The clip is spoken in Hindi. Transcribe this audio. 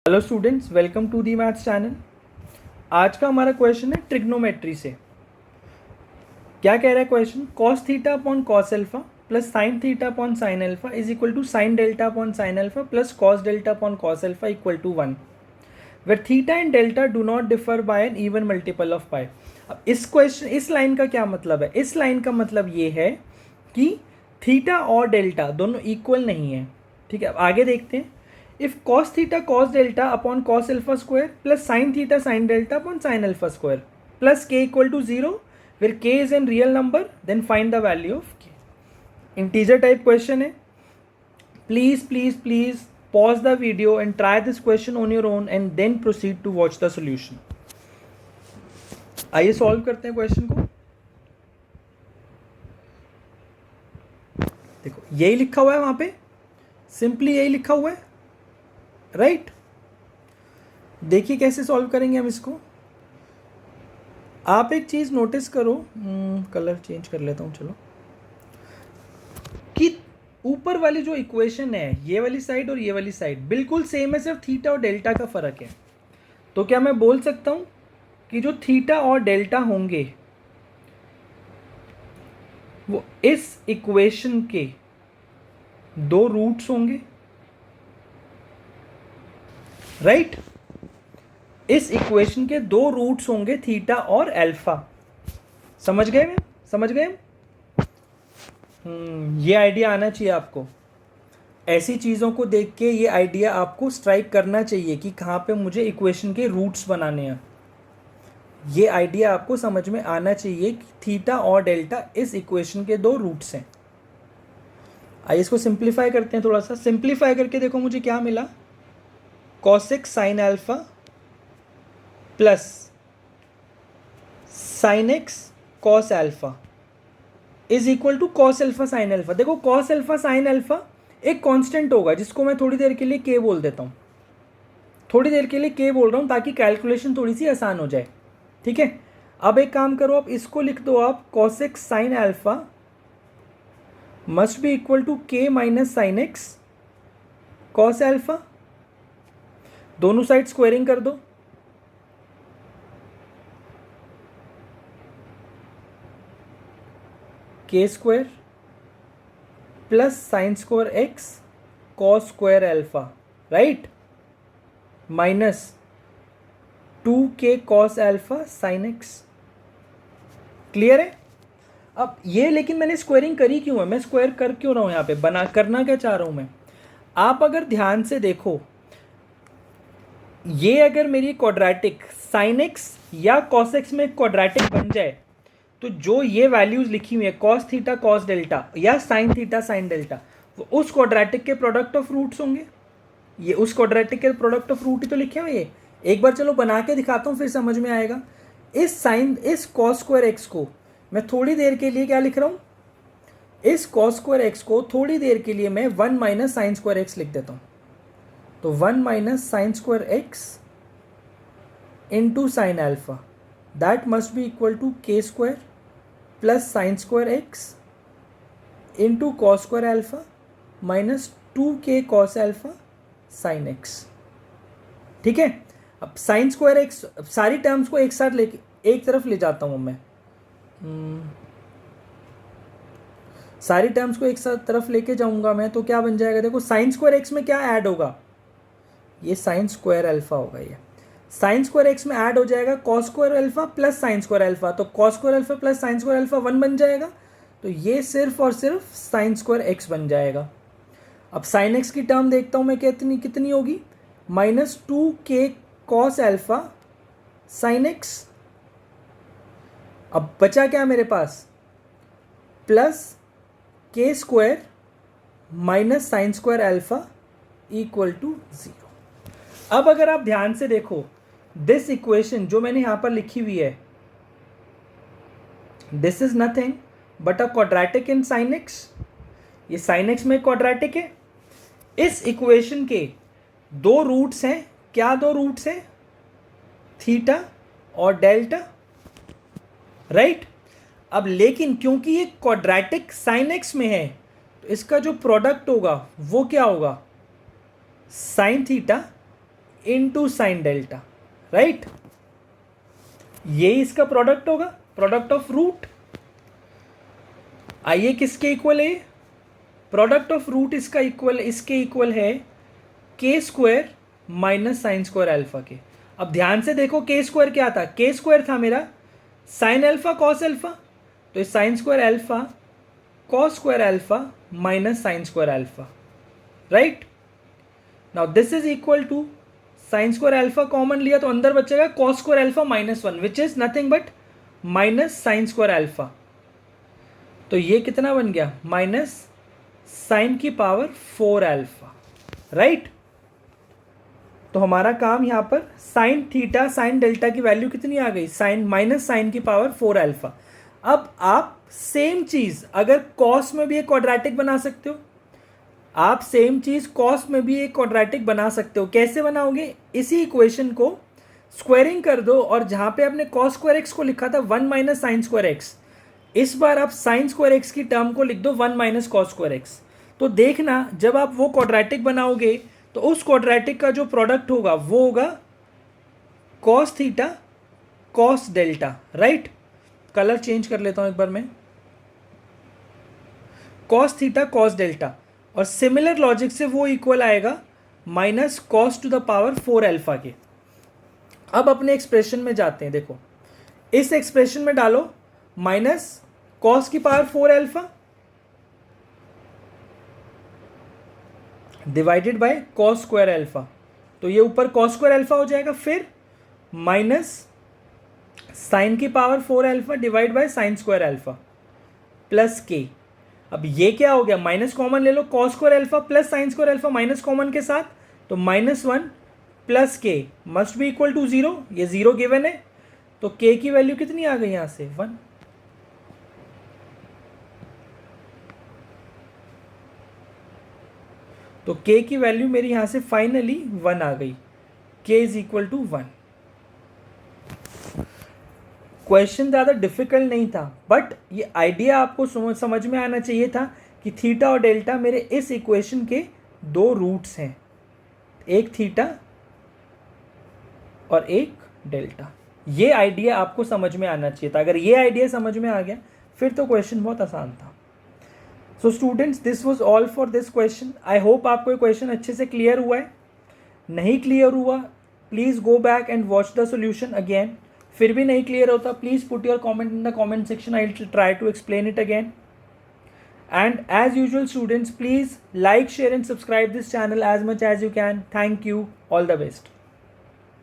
Hello students, welcome to the maths channel. आज का हमारा क्वेश्चन है ट्रिग्नोमेट्री से। क्या कह रहा है question? Cos theta upon cos alpha plus sine theta upon sine alpha is equal to sine delta upon sine alpha plus cos delta upon cos alpha equal to 1 where theta and delta do not differ by an even multiple of pi. अब इस लाइन का क्या मतलब है? इस लाइन का मतलब ये है कि थीटा और डेल्टा दोनों इक्वल नहीं है। ठीक है, अब आगे देखते हैं। If cos theta cos delta upon cos alpha square plus sin theta sin delta upon sin alpha square plus k equal to 0 where k is an real number then find the value of k। Integer type question है। Please please please pause the video and try this question on your own and then proceed to watch the solution। आइए सॉल्व करते हैं क्वेश्चन को। देखो यही लिखा हुआ है वहां पे, सिंपली यही लिखा हुआ है, राइट। देखिए कैसे सॉल्व करेंगे हम इसको। आप एक चीज नोटिस करो, कलर चेंज कर लेता हूं चलो, कि ऊपर वाली जो इक्वेशन है, ये वाली साइड और ये वाली साइड बिल्कुल सेम है, सिर्फ थीटा और डेल्टा का फर्क है। तो क्या मैं बोल सकता हूं कि जो थीटा और डेल्टा होंगे वो इस इक्वेशन के दो रूट्स होंगे, राइट। इस इक्वेशन के दो रूट्स होंगे थीटा और अल्फा। समझ गए मैं? समझ गए? ये आइडिया आना चाहिए आपको। ऐसी चीज़ों को देख के ये आइडिया आपको स्ट्राइक करना चाहिए कि कहाँ पे मुझे इक्वेशन के रूट्स बनाने हैं। ये आइडिया आपको समझ में आना चाहिए कि थीटा और डेल्टा इस इक्वेशन के दो रूट्स हैं। आइए इसको सिंप्लीफाई करते हैं। थोड़ा सा सिंप्लीफाई करके देखो मुझे क्या मिला। Cosec sine alpha plus sine x cos alpha is equal to cos alpha sine alpha. देखो कॉस अल्फा साइन अल्फा एक कांस्टेंट होगा जिसको मैं थोड़ी देर के लिए के बोल देता हूँ। थोड़ी देर के लिए के बोल रहा हूँ ताकि कैलकुलेशन थोड़ी सी आसान हो जाए। ठीक है, अब एक काम करो, आप इसको लिख दो, आप cosec sine alpha must be equal to K minus sine x cos alpha. दोनों साइड स्क्वायरिंग कर दो। K square plus sine square X cos square alpha, right, minus 2k cos alpha sine X. Clear है? अब ये लेकिन मैंने स्क्वायरिंग करी क्यों है? मैं स्क्वायर कर क्यों रहा हूं यहाँ पे? करना क्या चाह रहा हूं मैं? आप अगर ध्यान से देखो, ये अगर मेरी क्वाड्रेटिक साइन एक्स या कॉस एक्स में क्वाड्रेटिक बन जाए तो जो ये वैल्यूज लिखी हुई है कॉस थीटा कॉस डेल्टा या साइन थीटा साइन डेल्टा, वो उस क्वाड्रेटिक के प्रोडक्ट ऑफ रूट्स होंगे। ये उस क्वाड्रेटिक के प्रोडक्ट ऑफ रूट ही तो लिखे हुए। ये एक बार चलो बना के दिखाता हूँ, फिर समझ में आएगा। इस कॉस स्क्वायर एक्स को मैं थोड़ी देर के लिए क्या लिख रहा हूँ? इस कॉस स्क्वायर एक्स को थोड़ी देर के लिए मैं 1 माइनस साइन स्क्वायर एक्स लिख देता हूँ। तो 1 minus sine square X into sine alpha, that must be equal to K square plus sine square X into cos square alpha minus 2k cos alpha sine X. ठीक है, अब साइन स्क्वायर एक्स, सारी टर्म्स को एक साथ लेके एक तरफ ले जाता हूं मैं। सारी टर्म्स को एक साथ तरफ लेके जाऊंगा मैं, तो क्या बन जाएगा? देखो साइन स्क्वायर एक्स में क्या ऐड होगा? ये साइन स्क्वायर अल्फा होगा। ये साइन स्क्वायर एक्स में ऐड हो जाएगा cos square alpha plus sine square alpha, तो cos square alpha plus sine square alpha 1 बन जाएगा। तो ये सिर्फ और सिर्फ साइन स्क्वायर एक्स बन जाएगा। अब साइन एक्स की टर्म देखता हूं मैं, कितनी होगी? Minus 2k cos alpha sine x. अब बचा क्या मेरे पास? Plus k square minus sine square alpha equal to 0। अब अगर आप ध्यान से देखो, दिस इक्वेशन जो मैंने यहां पर लिखी हुई है, this is nothing but a quadratic in sine x. ये साइन एक्स में क्वाड्रेटिक है। इस इक्वेशन के दो रूट्स हैं। क्या दो रूट्स हैं? थीटा और डेल्टा, राइट। अब लेकिन क्योंकि ये क्वाड्रेटिक साइन एक्स में है, तो इसका जो प्रोडक्ट होगा वो क्या होगा? Sine theta into sine delta, right. ये इसका प्रोडक्ट होगा, प्रोडक्ट ऑफ रूट। आइए किसके इक्वल है, प्रोडक्ट ऑफ रूट इसका इक्वल, इसके इक्वल है के square minus sine square alpha के। अब ध्यान से देखो के स्क्वायर क्या था, के स्क्वायर था मेरा साइन अल्फा कॉस अल्फा, तो इस sine square alpha cos square alpha minus sine square alpha, right. Now this is equal to sine square alpha common लिया तो अंदर बचेगा cos square alpha minus 1 which is nothing but minus sine square alpha. तो ये कितना बन गया, माइनस साइन की पावर 4 अल्फा, राइट। तो हमारा काम यहाँ पर साइन थीटा साइन डेल्टा की वैल्यू कितनी आ गई, साइन माइनस साइन की पावर 4 अल्फा। अब आप सेम चीज अगर कॉस में भी एक क्वाड्रेटिक बना सकते हो, आप सेम चीज कॉस में भी एक क्वाड्रेटिक बना सकते हो। कैसे बनाओगे, इसी इक्वेशन को स्क्वायरिंग कर दो और जहां पे आपने कॉस स्क्वायर एक्स को लिखा था 1 माइनस साइन स्क्वायर एक्स, इस बार आप साइन स्क्वायर एक्स की टर्म को लिख दो 1 माइनस कॉस स्क्वायर एक्स। तो देखना जब आप वो क्वाड्रेटिक बनाओगे तो उस क्वाड्रेटिक का जो प्रोडक्ट होगा वो होगा cos theta cos delta, right. Colour change कर लेता हूं एक बार मैं, कॉस थीटा कॉस डेल्टा, और सिमिलर लॉजिक से वो इक्वल आएगा minus cos two the power 4 alpha के। अब अपने एक्सप्रेशन में जाते हैं, देखो इस एक्सप्रेशन में डालो माइनस कॉस की power 4 alpha divided by cos square alpha, तो ये ऊपर कॉस स्क्वायर अल्फा हो जाएगा, फिर माइनस साइन की power 4 alpha divide by sine square alpha plus K. अब ये क्या हो गया, माइनस कॉमन ले लो, cos square alpha plus sine square alpha minus common के साथ, तो -1 प्लस के मस्ट बी इक्वल टू 0, ये 0 गिवन है, तो के की वैल्यू कितनी आ गई यहां से 1। तो k की वैल्यू मेरी यहां से फाइनली 1 आ गई, k is equal to 1। Question ज़्यादा डिफिकल्ट नहीं था, बट ये आइडिया आपको समझ में आना चाहिए था कि थीटा और डेल्टा मेरे इस इक्वेशन के दो रूट्स हैं, एक थीटा और एक डेल्टा। ये आइडिया आपको समझ में आना चाहिए था। अगर ये आइडिया समझ में आ गया फिर तो क्वेश्चन बहुत आसान था। So students, this was all for this question. I hope आपको ये क्वेश्चन अच्छे से क्लियर हुआ है। नहीं क्लियर हुआ please go back and watch the solution again. फिर भी नहीं क्लियर होता please put your comment in the comment section, I will try to explain it again. And as usual students, please like, share and subscribe this channel as much as you can. Thank you. All the best.